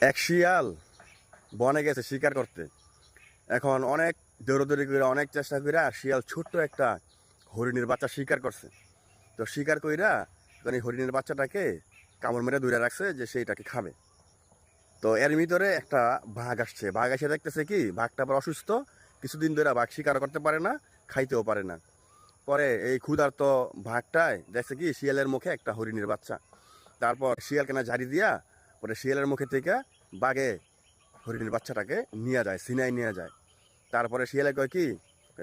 এক শিয়াল বনে গেছে শিকার করতে। এখন অনেক দৌড়াদৌড়ি করে অনেক চেষ্টা করে শিয়াল ছোট্ট একটা হরিণের বাচ্চা শিকার করছে। তো শিকার কইরা তখন এই হরিণের বাচ্চাটাকে কামড় মেরে ধরে রাখছে যে সেইটাকে খাবে। তো এর ভিতরে একটা বাঘ আসছে, বাঘ এসে দেখতেছে কি বাঘটা আবার অসুস্থ, কিছুদিন ধরে বাঘ শিকার করতে পারে না, খাইতেও পারে না। পরে এই ক্ষুধার্ত বাঘটায় দেখছে কি শিয়ালের মুখে একটা হরিণের বাচ্চা। তারপর শিয়ালকে না ঝাড়ি দিয়া পরে শিয়ালের মুখে থেকে বাঘে হরিণের বাচ্চাটাকে নিয়ে যায়, সিনাই নিয়ে যায়। তারপরে শিয়ালে কয় কি,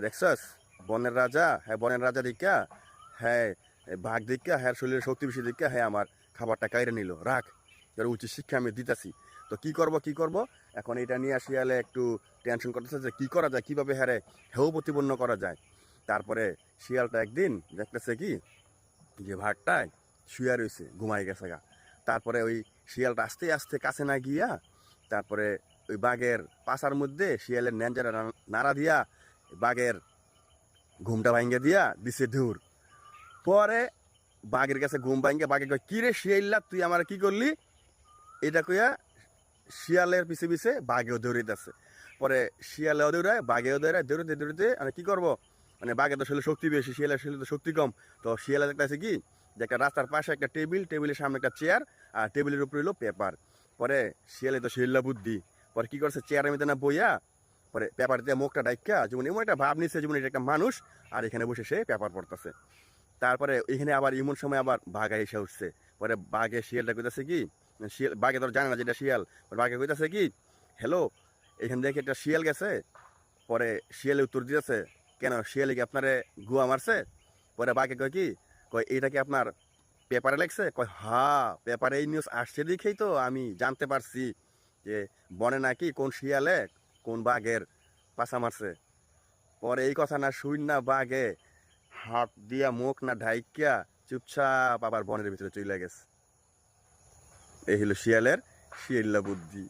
দেখছস বনের রাজা, হ্যাঁ বনের রাজা দিকা, হ্যাঁ বাঘ দিকা, হ্যাঁ শরীরের শক্তি বেশি দিকা, হ্যাঁ আমার খাবারটা কাইরে নিল, রাখ, এর উচিত শিক্ষা আমি দিতেছি। তো কি করব এখন এটা নিয়ে শিয়ালে একটু টেনশন করতেছে যে কি করা যায়, কিভাবে হ্যারে হেউ প্রতিপন্ন করা যায়। তারপরে শিয়ালটা একদিন দেখতেছে কি যে ভাগটায় শুয়ে রয়েছে, ঘুমাই গেছে গা। তারপরে ওই শিয়ালটা আস্তে আস্তে কাছে না গিয়া তারপরে ওই বাঘের পাছার মধ্যে শিয়ালের ন্যাঞ্জারা নাড়া দিয়া বাঘের ঘুমটা ভাঙ্গে দিয়া দিছে দূর। পরে বাঘের কাছে ঘুম ভাঙ্গে বাঘে কয় কি রে শিয়াল্লা তুই আমার কি করলি, এটা কইয়া শিয়ালের পিছে পিছে বাঘেও দৌড়িতেছে। পরে শিয়ালেও দৌড়ায় বাঘেও দৌড়ায়, দৌড়তে দৌড়তে মানে কি করবো, মানে বাঘের তো শরীরে শক্তি বেশি, শিয়ালের শরীরে তো শক্তি কম। তো শিয়ালে একটা আছে কি যে একটা রাস্তার পাশে একটা টেবিল, টেবিলের সামনে একটা চেয়ার, আর টেবিলের উপরে হলো পেপার। পরে শিয়ালে তো শিল্লা বুদ্ধি, পরে কি করছে চেয়ারের মধ্যে না বইয়া পরে পেপার দিয়ে মুখটা ডাইকা যেমন এমন একটা ভাব নিচ্ছে যেমন এটা একটা মানুষ, আর এখানে বসে সে পেপার পড়তেছে। তারপরে এখানে আবার এমন সময় আবার বাঘ এসে উঠছে। পরে বাঘে শিয়ালটা কইতাছে কি, শিয়াল বাঘে তোর জানে না যেটা শিয়াল, বাঘে কইতাছে কি হ্যালো, এখান থেকে একটা শিয়াল গেছে। পরে শিয়ালে উত্তর দিয়েছে কেন শিয়ালে কি আপনারে গুয়া মারছে। পরে বাঘে কয় কি, কয় এটা কি আপনার পেপারে লেখছে, কয় হ্যাঁ পেপারে এই নিউজ আসছে দেখেই তো আমি জানতে পারছি যে বনে নাকি কোন শিয়ালে কোন বাঘের পাছা মারছে। পরে এই কথা না শুন না বাঘে হাত দিয়া মুখ না ঢাইকা চুপচাপ আবার বনের ভিতরে চলে গেছে। এই হলো শিয়ালের শিয়াল্লা বুদ্ধি।